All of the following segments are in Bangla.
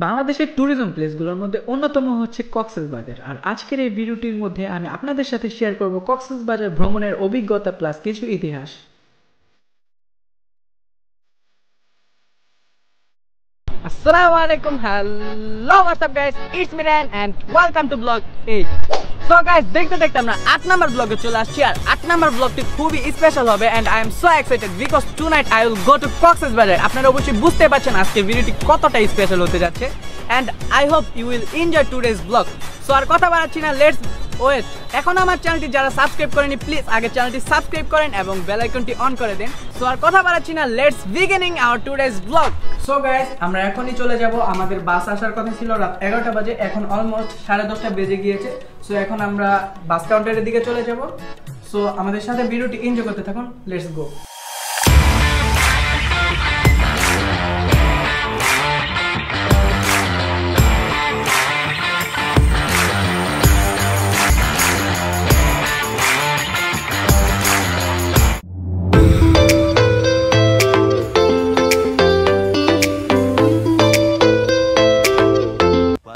বাংলাদেশের ট্যুরিজম প্লেসগুলোর মধ্যে অন্যতম হচ্ছে কক্সবাজার। আর আজকের এই ভিডিওটির মধ্যে আমি আপনাদের সাথে শেয়ার করব কক্সবাজার ভ্রমণের অভিজ্ঞতা প্লাস কিছু ইতিহাস। Assalamu alaikum. Hello, what's up guys? It's Miran and welcome to vlog 8. So guys, দেখতে দেখতে আমরা 8 নাম্বার ব্লগে চলে আসছি আর 8 নাম্বার ব্লগটি খুবই স্পেশাল হবে and I am so excited because tonight I will go to Cox's Bazar. আপনারা অবশ্যই বুঝতে পারছেন আজকের ভিডিওটি কতটা স্পেশাল হতে যাচ্ছে and I hope you will enjoy today's vlog. So আর কথা বাড়াচ্ছি না, লেটস ওয়েট। এখন আমার চ্যানেলটি যারা সাবস্ক্রাইব করেনি প্লিজ আগে চ্যানেলটি সাবস্ক্রাইব করেন এবং বেল আইকনটি অন করে দেন। সো আর কথা বাড়াচ্ছি না, let's beginning hour today's blog. So guys, আমরা এখনই চলে যাব। আমাদের বাস আসার কথা ছিল রাত 11টা বাজে, এখন অলমোস্ট 10:30 বেজে গিয়েছে। সো এখন আমরা বাস কাউন্টারের দিকে চলে যাব। সো আমাদের সাথে ভিডিওটি এনজয় করতে থাকুন, let's go.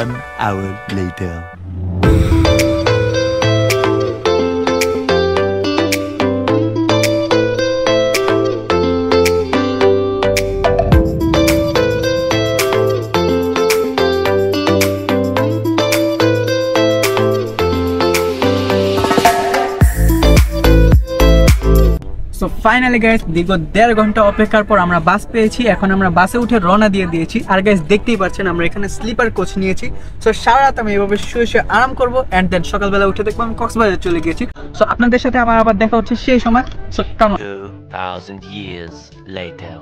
One hour later. So finally guys, দীর্ঘ 1.5 ঘন্টা অপেক্ষার পর আমরা বাস পেয়েছি। এখন আমরা বাসে উঠে রওনা দিয়ে দিয়েছি। আর গাইস দেখতেই পাচ্ছেন আমরা এখানে স্লিপার কোচ নিয়েছি। সো সারা রাত আমি এভাবে শুয়ে শুয়ে আরাম করব এন্ড দেন সকালবেলা উঠে দেখবো আমি কক্সবাজার চলে গেছি। সো আপনাদের সাথে আমার আবার দেখা হচ্ছে সেই সময়। So come on. 2000 years later.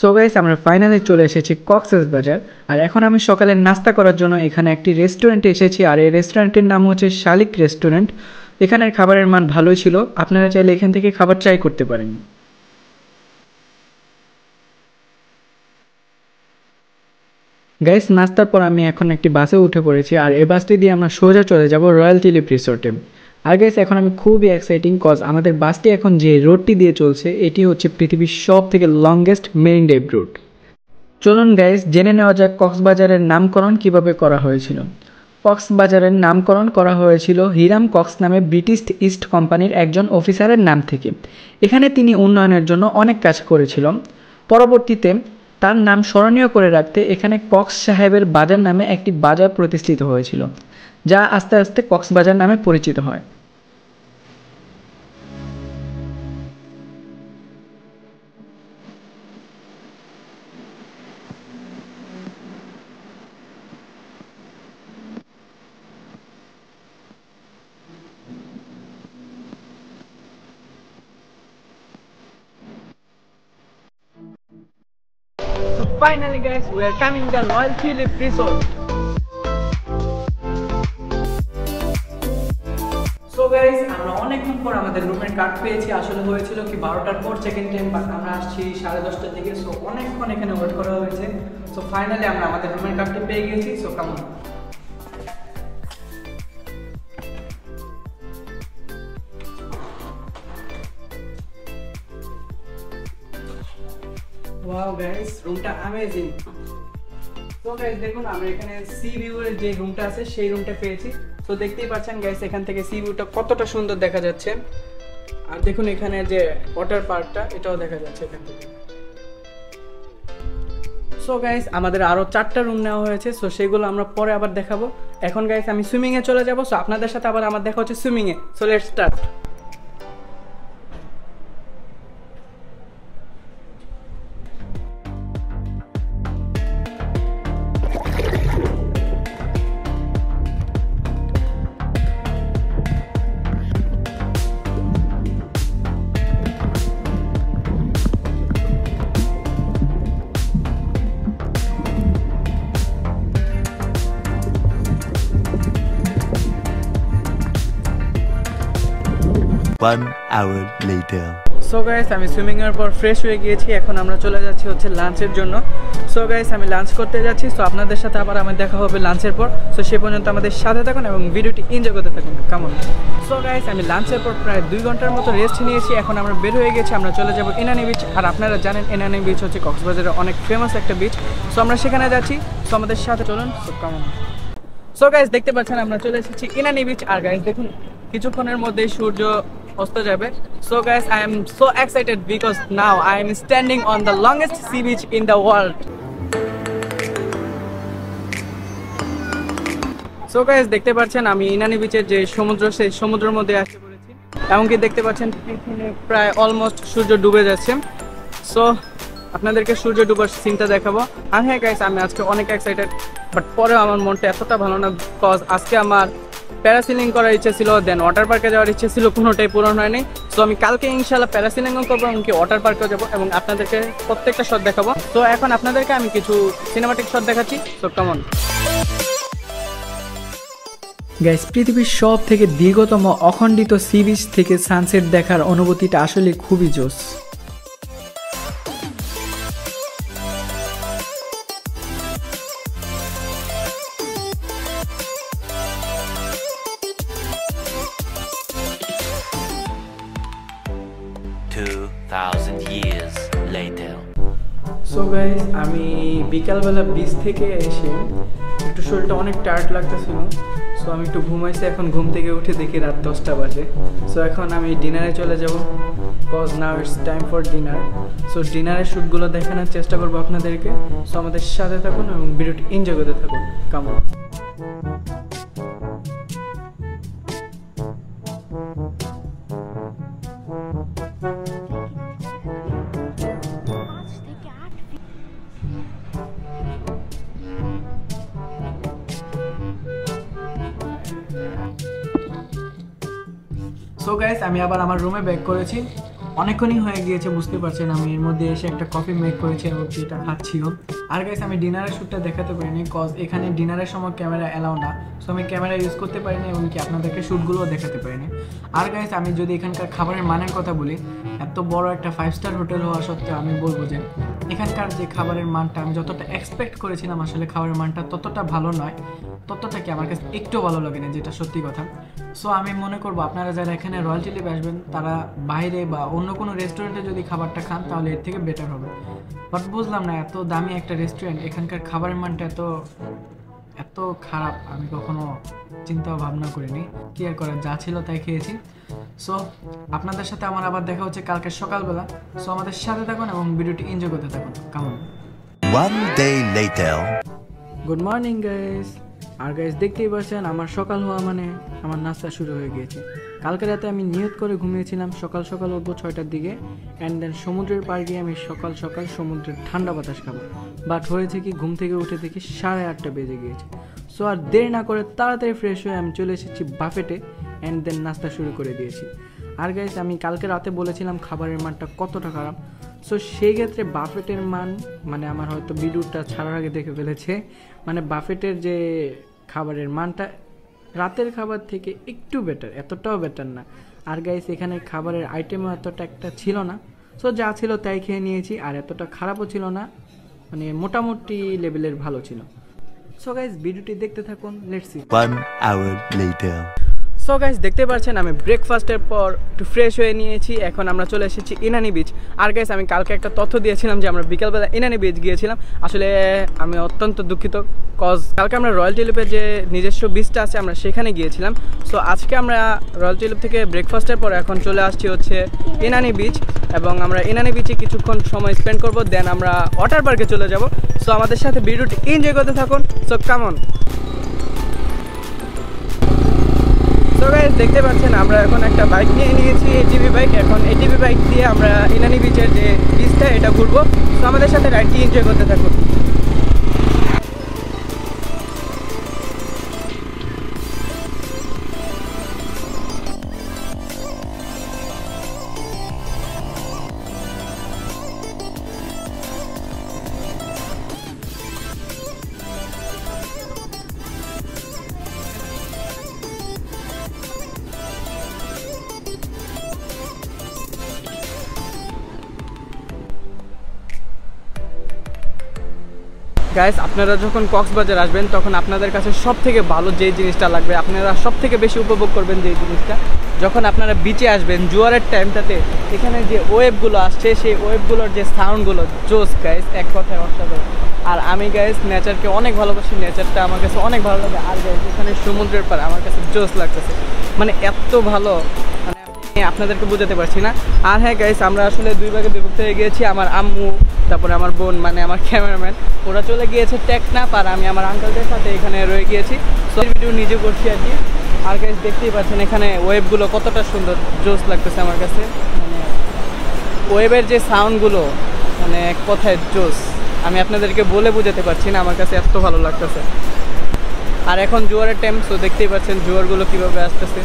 So guys, আমরা ফাইনালি চলে এসেছি কক্সবাজার। আর এখন আমি সকালে নাস্তা করার জন্য এখানে একটি রেস্টুরেন্টে এসেছি। আর এই রেস্টুরেন্টের নাম হচ্ছে শালিক রেস্টুরেন্ট। এখানের খাবারের মান ভালোই ছিল, আপনারা চাইলে এখান থেকে খাবার ট্রাই করতে পারেন। গাইস, নাস্তার পর আমি এখন একটি বাসে উঠে পড়েছি। আর এই বাসটি দিয়ে আমরা সোজা চলে যাব রয়্যাল টিলিপ রিসোর্টে। আর গাইস, এখন আমি খুবই এক্সাইটিং কজ আমাদের বাসটি এখন যে রোডটি দিয়ে চলছে এটি হচ্ছে পৃথিবীর সব থেকে লংগেস্ট মেরিন ড্রাইভ রুট। চলুন গাইস, জেনে নেওয়া যাক কক্সবাজারের নামকরণ কিভাবে করা হয়েছিল। কক্সবাজারের নামকরণ করা হয়েছিল হিরাম কক্স নামে ব্রিটিশ ইস্ট কোম্পানির একজন অফিসারের নাম থেকে। এখানে তিনি উন্নয়নের জন্য অনেক কাজ করেছিল। পরবর্তীতে তার নাম স্মরণীয় করে রাখতে এখানে কক্স সাহেবের বাজার নামে একটি বাজার প্রতিষ্ঠিত হয়েছিল, যা আস্তে আস্তে কক্সবাজার নামে পরিচিত হয়। So finally guys, we are coming to Royal Tulip Resort. So guys, আমরা অনেকক্ষণ পর আমাদের রুমের কার্ড পেয়েছি। আসলে হয়েছিল কি 12টার পর চেক-ইন টাইম, বাট আমরা আসছি 10:30টার দিকে। সো অনেকক্ষণ এখানে ওয়েট করা হয়েছে। সো ফাইনালি আমরা আমাদের রুমের কার্ডটি পেয়ে গেছি। সো কেমন ওয়াও গাইস, রুমটা অ্যামেজিং। সো গাইস দেখুন, আমরা এখানে সি ভিউ এর যে রুমটা আছে সেই রুমটা পেয়েছি। সো দেখতেই পাচ্ছেন গাইস, এখান থেকে সি ভিউটা কতটা সুন্দর দেখা যাচ্ছে। আর দেখুন এখানে যে ওয়াটার পার্কটা, এটাও দেখা যাচ্ছে এখান থেকে। সো গাইস, আমাদের আরো 4টা রুম নেওয়া হয়েছে। সো সেগুলো আমরা পরে আবার দেখাবো। এখন গাইস আমি সুইমিং এ চলে যাব। সো আপনাদের সাথে আবার আমার দেখা হচ্ছে swimming A. So let's start. One hour later. So guys আমি সুইমিং এর পর ফ্রেশ হয়ে গিয়েছি, এখন আমরা চলে যাচ্ছি হচ্ছে লাঞ্চের জন্য। সো গাইস আমি লাঞ্চ করতে যাচ্ছি, সো আপনাদের সাথে আবার আমার দেখা হবে লাঞ্চের পর। সো সে পর্যন্ত আমাদের সাথে থাকুন এবং ভিডিওটি এনজয় করতে থাকুন। কেমন? সো গাইস আমি লাঞ্চের পর প্রায় 2 ঘন্টার মতো রেস্ট নিয়েছি, এখন আমরা বের হয়ে গেছি, আমরা চলে যাব ইনানি বিচ। আর আপনারা জানেন ইনানি বিচ হচ্ছে কক্সবাজারের অনেক ফেমাস একটা বিচ। সো আমরা সেখানে যাচ্ছি, সো আমাদের সাথে চলুন। সো কেমন? সো গাইস দেখতে পাচ্ছেন আমরা চলে এসেছি ইনানি বিচ। আর গাইস দেখুন কিছুক্ষণের মধ্যেই সূর্য অস্ত যাবে। So guys I am so excited because now I am standing on the longest sea beach in the world. So guys দেখতে পাচ্ছেন আমি ইনানি বিচের যে সমুদ্র, সেই সমুদ্রের মধ্যে আসতে পড়েছি। এমনকি দেখতে পাচ্ছেন এখানে প্রায় অলমোস্ট সূর্য ডুবে যাচ্ছে। সো আপনাদেরকে সূর্য ডুবার সিনটা দেখাবো। আর হ্যাঁ গাইস আমি আজকে অনেক এক্সাইটেড, বাট পরেও আমার মনটা এতটা ভালো না বিকজ আজকে আমার প্যারাসিলিং করার ইচ্ছে ছিল, দেন ওয়াটার পার্কে যাওয়ার ইচ্ছে ছিল, কোনোটাই পূরণ হয়নি। সো আমি কালকে ইনশাল্লাহ প্যারাসিলিংও করবো, এমনকি ওয়াটার পার্কেও যাবো এবং আপনাদেরকে প্রত্যেকটা শট দেখাবো। তো এখন আপনাদেরকে আমি কিছু সিনেমাটিক শট দেখাচ্ছি। সো কেমন? গাইস পৃথিবীর সব থেকে দীর্ঘতম অখণ্ডিত সি বিচ থেকে সানসেট দেখার অনুভূতিটা আসলে খুবই জোস। Years later. সো গাইস আমি বিকালবেলা বিচ থেকে এসে একটু শরীরটা অনেক টায়ার্ড লাগতেছিল। সো আমি একটু ঘুমাইছি, এখন ঘুম থেকে উঠে দেখি রাত 10টা বাজে। সো এখন আমি ডিনারে চলে যাব, cause now it's time for dinner. So ডিনারের শ্যুটগুলো দেখানোর চেষ্টা করবো আপনাদেরকে। সো আমাদের সাথে থাকুন এবং ভিডিওটি এনজয় করতে থাকুন। কেমন? সো গাইস আমি আবার আমার রুমে ব্যাক করেছি, অনেকক্ষণই হয়ে গিয়েছে বুঝতে পারছেন। আমি এর মধ্যে এসে একটা কফি মেক করেছি এবং সেটা খাচ্ছিও। আর গাইস আমি ডিনারের শ্যুটটা দেখাতে পারিনি কজ এখানে ডিনারের সময় ক্যামেরা অ্যালাউ না। সো আমি ক্যামেরা ইউজ করতে পারিনি এবং কি আপনাদেরকে শ্যুটগুলোও দেখাতে পারিনি। আর গাইস আমি যদি এখানকার খাবারের মানের কথা বলি, এত বড় একটা 5 স্টার হোটেল হওয়া সত্ত্বেও আমি বলবো যে এখানকার যে খাবারের মানটা আমি যতটা এক্সপেক্ট করেছিলাম, আসলে খাবারের মানটা ততটা ভালো নয়, ততটা কি আমার কাছে একটু ভালো লাগে না, যেটা সত্যি কথা। সো আমি মনে করবো আপনারা যারা এখানে রয়্যাল টিলিপ আসবেন তারা বাইরে বা অন্য কোনো রেস্টুরেন্টে যদি খাবারটা খান তাহলে এর থেকে বেটার হবে। বাট বুঝলাম না এত দামি একটা রেস্টুরেন্ট এখানকার খাবারের মানটা এত খারাপ আমি কখনো চিন্তা ভাবনা করিনি। কি আর করার, যা ছিল তাই খেয়েছি। সো আপনাদের সাথে আমার আবার দেখা হচ্ছে কালকে সকালবেলা। সো আমাদের সাথে থাকুন এবং ভিডিওটি এনজয় করতে থাকুন। কেমন? One day later. Good morning guys. আর গাইস দেখতেই পাচ্ছেন আমার সকাল হওয়া মানে আমার নাস্তা শুরু হয়ে গিয়েছে। কালকে রাতে আমি নিয়ত করে ঘুমিয়েছিলাম সকাল সকাল উঠবো 6টার দিকে, অ্যান্ড দেন সমুদ্রের পাড় গিয়ে আমি সকাল সকাল সমুদ্রের ঠান্ডা বাতাস খাবো। বাট হয়েছে কি, ঘুম থেকে উঠে দেখি 8:30 বেজে গিয়েছে। সো আর দেরি না করে তাড়াতাড়ি ফ্রেশ হয়ে আমি চলে এসেছি বাফেটে, অ্যান্ড দেন নাস্তা শুরু করে দিয়েছি। আর গাইস আমি কালকে রাতে বলেছিলাম খাবারের মানটা কতটা খারাপ। সো সেই ক্ষেত্রে বাফেটের মান মানে আমার হয়তো ভিডিওটা ছাড়ার আগে দেখে ফেলেছে, মানে বাফেটের যে খাবারের মানটা রাতের খাবার থেকে একটু বেটার, এতটাও বেটার না। আর গাইস এখানে খাবারের আইটেমও এতটা একটা ছিল না। সো যা ছিল তাই খেয়ে নিয়েছি, আর এতটা খারাপও ছিল না, মানে মোটামুটি লেভেলের ভালো ছিল। সো গাইস ভিডিওটি দেখতে থাকুন, let's see. 1 hour later. So guys দেখতে পাচ্ছেন আমি ব্রেকফাস্টের পর একটু ফ্রেশ হয়ে নিয়েছি, এখন আমরা চলে এসেছি ইনানি বিচ। আর গাইস আমি কালকে একটা তথ্য দিয়েছিলাম যে আমরা বিকালবেলা ইনানি বিচ গিয়েছিলাম, আসলে আমি অত্যন্ত দুঃখিত কজ কালকে আমরা রয়্যাল টিলিপের যে নিজস্ব বিচটা আছে আমরা সেখানে গিয়েছিলাম। সো আজকে আমরা রয়্যাল টিলিপ থেকে ব্রেকফাস্টের পর এখন চলে আসছি হচ্ছে ইনানি বিচ, এবং আমরা ইনানি বিচে কিছুক্ষণ সময় স্পেন্ড করব, দেন আমরা ওয়াটার পার্কে চলে যাব। সো আমাদের সাথে ভিডিওটি এনজয় করতে থাকুন। সো কেমন? সো গাইস দেখতে পাচ্ছেন আমরা এখন একটা বাইক নিয়ে নিয়েছি, এটিভি বাইক। এখন এটিভি বাইক দিয়ে আমরা ইনানি বিচের যে বিচটা এটা ঘুরবো। তো আমাদের সাথে রাইডটি এনজয় করতে থাকুন। গাইস আপনারা যখন কক্সবাজার আসবেন তখন আপনাদের কাছে সব থেকে ভালো যে জিনিসটা লাগবে, আপনারা সব থেকে বেশি উপভোগ করবেন যে জিনিসটা, যখন আপনারা বিচে আসবেন জোয়ারের টাইমটাতে এখানে যে ওয়েভগুলো আসছে সেই ওয়েভগুলোর যে সাউন্ডগুলো জোস গাইস, এক কথায় অসাধারণ। আর আমি গাইস নেচারকে অনেক ভালোবাসি, নেচারটা আমার কাছে অনেক ভালো লাগে। আর গাইস এখানে সমুদ্রের পাড় আমার কাছে জোস লাগতেছে, মানে এত ভালো, মানে আমি আপনাদেরকে বোঝাতে পারছি না। আর হ্যাঁ গাইস আমরা আসলে 2 ভাগে বিভক্ত হয়ে গিয়েছি, আমার আম্মু তারপরে আমার বোন মানে আমার ক্যামেরাম্যান ওরা চলে গিয়েছে টেকনাফ, আর আমি আমার আঙ্কেলদের সাথে এখানে রয়ে গিয়েছি। সো ভিডিও নিজে করছি আর কি। আর গাইস দেখতেই পাচ্ছেন এখানে ওয়েভগুলো কতটা সুন্দর, জোস লাগতেছে আমার কাছে, মানে ওয়েভের যে সাউন্ডগুলো মানে এক কথায় জোস, আমি আপনাদেরকে বলে বোঝাতে পারছি না, আমার কাছে এত ভালো লাগতেছে। আর এখন জোয়ারের টাইম, সো দেখতেই পাচ্ছেন জোয়ারগুলো কীভাবে আসতেছে।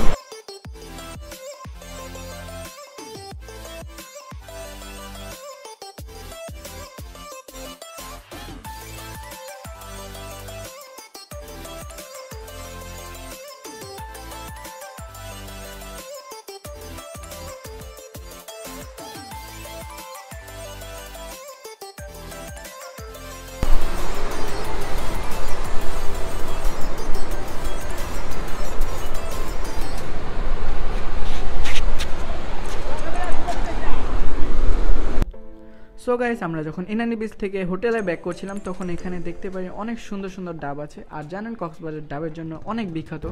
সো গাইস আমরা যখন ইনানি বিচ থেকে হোটেলে ব্যাক করছিলাম তখন এখানে দেখতে পাই অনেক সুন্দর সুন্দর ডাব আছে। আর জানেন কক্সবাজার ডাবের জন্য অনেক বিখ্যাত।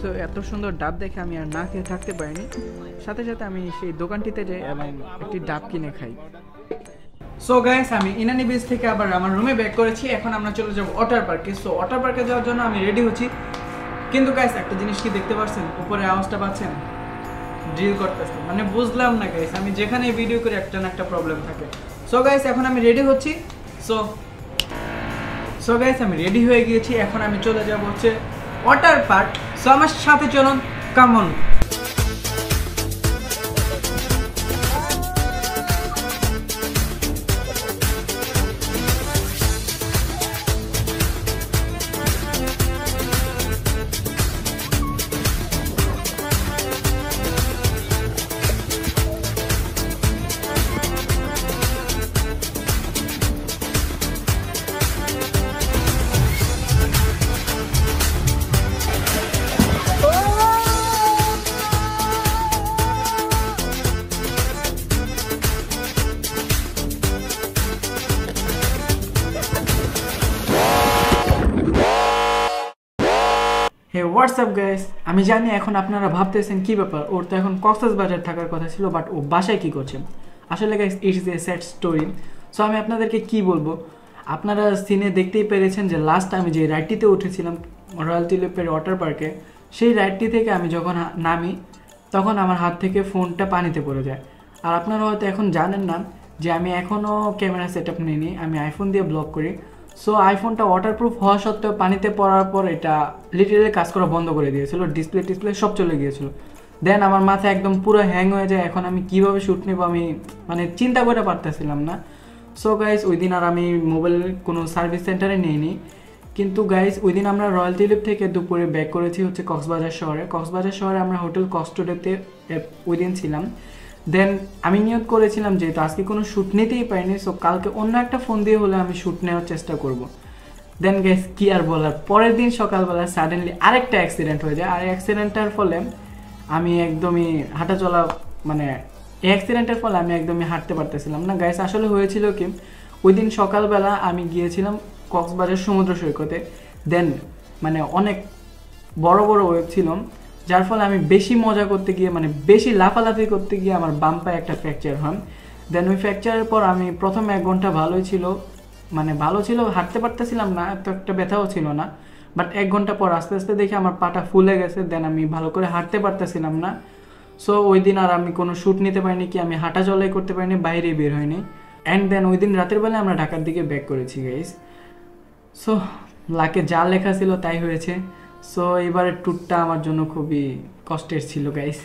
সো এত সুন্দর ডাব দেখে আমি আর না খেয়ে থাকতে পারিনি, সাথে সাথে আমি সেই দোকানটিতে যাই এবং একটি ডাব কিনে খাই। সো গাইস আমি ইনানি বিচ থেকে আবার আমার রুমে ব্যাক করেছি, এখন আমরা চলে যাবো ওয়াটার পার্কে। সো ওয়াটার পার্কে যাওয়ার জন্য আমি রেডি হচ্ছি, কিন্তু গাইস একটা জিনিস কি দেখতে পাচ্ছেন, উপরে আওয়াজটা পাচ্ছেন, ড্রিল করতেছে, মানে বুঝলাম না গাইস, আমি যেখানে ভিডিও করি একটা না একটা প্রবলেম থাকে। সো গাইস এখন আমি রেডি হচ্ছি। সো গাইস আমি রেডি হয়ে গিয়েছি, এখন আমি চলে যাব হচ্ছে ওয়াটার পার্ক। সো আমার সাথে চলুন, come on. Hey what's up guys, আমি জানি এখন আপনারা ভাবতেছেন কি ব্যাপার, ওর তো এখন কক্সবাজার থাকার কথা ছিল, বাট ও বাসায় কি করছে। আসলে guys it's a sad story. So আমি আপনাদেরকে কি বলবো, আপনারা সিনে দেখতেই পেরেছেন যে লাস্ট আমি যে রাইডটিতে উঠেছিলাম রয়্যাল টিলিপের ওয়াটার পার্কে, সেই রাইডটি থেকে আমি যখন নামি তখন আমার হাত থেকে ফোনটা পানিতে পড়ে যায়। আর আপনারা হয়তো এখন জানেন না যে আমি এখনও ক্যামেরা সেট আপ নিইনি, আমি আইফোন দিয়ে ব্লগ করি। সো আইফোনটা ওয়াটারপ্রুফ হওয়া সত্ত্বেও পানিতে পড়ার পর এটা লিটারেলি কাজ করা বন্ধ করে দিয়েছিল, ডিসপ্লে সব চলে গিয়েছিল। দেন আমার মাথা একদম পুরো হ্যাং হয়ে যায়, এখন আমি কীভাবে শ্যুট নেব আমি মানে চিন্তা করে পারতেছিলাম না। সো গাইস ওই দিন আর আমি মোবাইলের কোনো সার্ভিস সেন্টারে নিইনি, কিন্তু গাইস ওই দিন আমরা রয়্যাল টিলিপ থেকে দুপুরে ব্যাক করেছি হচ্ছে কক্সবাজার শহরে। কক্সবাজার শহরে আমরা হোটেল কস্টোডেতে ওই দিন ছিলাম। দেন আমি নিয়ত করেছিলাম যেহেতু আজকে কোনো শ্যুট নিতেই পারিনি, সো কালকে অন্য একটা ফোন দিয়ে হলে আমি শ্যুট নেওয়ার চেষ্টা করব। দেন গাইস কি আর বলার, পরের দিন সকালবেলা সাডেনলি আরেকটা অ্যাক্সিডেন্ট হয়ে যায়। আর অ্যাক্সিডেন্টটার ফলে আমি একদমই হাঁটা চলা মানে অ্যাক্সিডেন্টের ফলে আমি একদমই হাঁটতে পারতেছিলাম না। গাইস আসলে হয়েছিল কি, ওই দিন সকালবেলা আমি গিয়েছিলাম কক্সবাজার সমুদ্র সৈকতে। দেন মানে অনেক বড় বড় ওয়েভ ছিল, যার ফলে আমি বেশি মজা করতে গিয়ে মানে বেশি লাফালাফি করতে গিয়ে আমার বাম পায়ে একটা ফ্র্যাকচার হয়। দেন ওই ফ্র্যাকচারের পর আমি প্রথম 1 ঘন্টা ভালোই ছিল, মানে ভালো ছিল, হাঁটতে পারতেছিলাম না, এত একটা ব্যথাও ছিল না। বাট 1 ঘন্টা পর আস্তে আস্তে দেখি আমার পাটা ফুলে গেছে, দেন আমি ভালো করে হাঁটতে পারতেছিলাম না। সো ওই দিন আর আমি কোনো শ্যুট নিতে পারিনি, কি আমি হাঁটা চলাই করতে পারিনি, বাইরে বের হয়নি। অ্যান্ড দেন ওই দিন রাতের বেলা আমরা ঢাকার দিকে ব্যাক করেছি গাইস। সো লাকে যা লেখা ছিল তাই হয়েছে। সো এবারের ট্যুরটা আমার জন্য খুবই কষ্টের ছিল গাইস।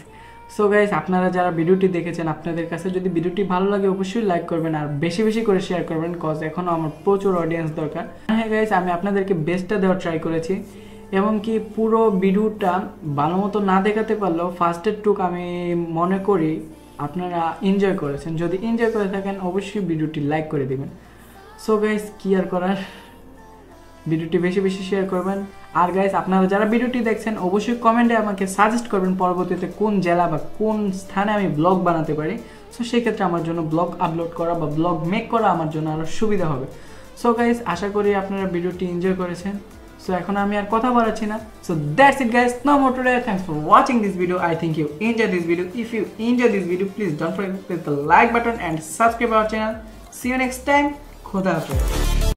সো গাইস আপনারা যারা ভিডিওটি দেখেছেন, আপনাদের কাছে যদি ভিডিওটি ভালো লাগে অবশ্যই লাইক করবেন আর বেশি বেশি করে শেয়ার করবেন, কজ এখনও আমার প্রচুর অডিয়েন্স দরকার। হ্যাঁ গাইস আমি আপনাদেরকে বেস্টটা দেওয়ার ট্রাই করেছি, এবং কি পুরো ভিডিওটা ভালো মতো না দেখাতে পারলেও ফার্স্টের টুক আমি মনে করি আপনারা এনজয় করেছেন। যদি এনজয় করে থাকেন অবশ্যই ভিডিওটি লাইক করে দেবেন। সো গাইস কি আর করার, ভিডিওটি বেশি বেশি শেয়ার করবেন। আর গাইস আপনারা যারা ভিডিওটি দেখছেন অবশ্যই কমেন্টে আমাকে সাজেস্ট করবেন পরবর্তীতে কোন জেলা বা কোন স্থানে আমি ব্লগ বানাতে পারি। সো সেক্ষেত্রে আমার জন্য ব্লগ আপলোড করা বা ব্লগ মেক করা আমার জন্য আরও সুবিধা হবে। সো গাইস আশা করি আপনারা ভিডিওটি এনজয় করেছেন। সো এখন আমি আর কথা বাড়াচ্ছি না। So that's it guys, no more today. Thanks for watching this video. I think you enjoy this video. If you enjoy this video, please don't forget to hit the like button and subscribe our channel. See you next time. Khuda Hafiz.